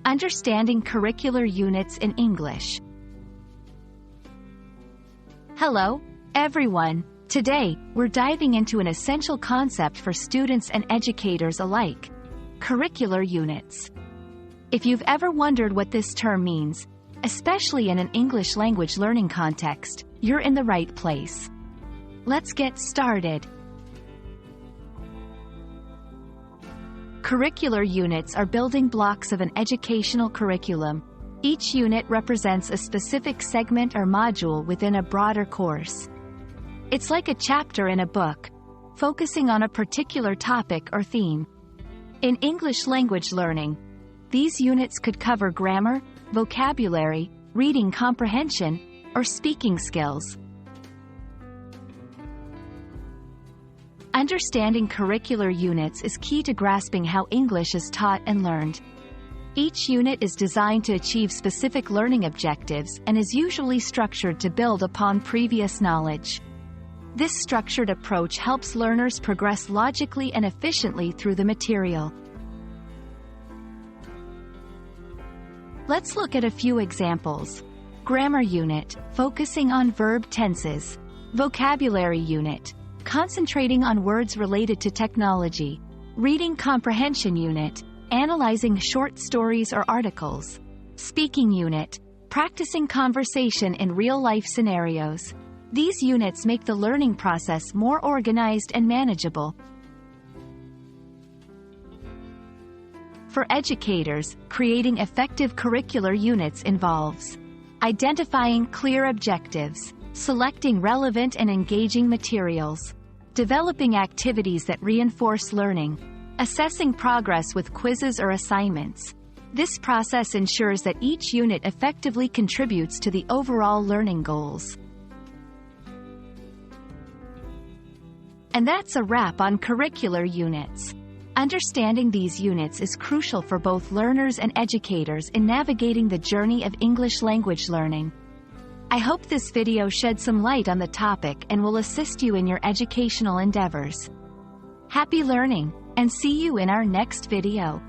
Understanding Curricular Units in English. Hello, everyone. Today, we're diving into an essential concept for students and educators alike: curricular units. If you've ever wondered what this term means, especially in an English language learning context, you're in the right place. Let's get started. Curricular units are building blocks of an educational curriculum. Each unit represents a specific segment or module within a broader course. It's like a chapter in a book, focusing on a particular topic or theme. In English language learning, these units could cover grammar, vocabulary, reading comprehension, or speaking skills. Understanding curricular units is key to grasping how English is taught and learned. Each unit is designed to achieve specific learning objectives and is usually structured to build upon previous knowledge. This structured approach helps learners progress logically and efficiently through the material. Let's look at a few examples. Grammar unit, focusing on verb tenses. Vocabulary unit, concentrating on words related to technology. Reading comprehension unit, analyzing short stories or articles. Speaking unit, practicing conversation in real-life scenarios. These units make the learning process more organized and manageable. For educators, creating effective curricular units involves identifying clear objectives, selecting relevant and engaging materials, developing activities that reinforce learning, assessing progress with quizzes or assignments. This process ensures that each unit effectively contributes to the overall learning goals. And that's a wrap on curricular units. Understanding these units is crucial for both learners and educators in navigating the journey of English language learning. I hope this video shed some light on the topic and will assist you in your educational endeavors. Happy learning, and see you in our next video.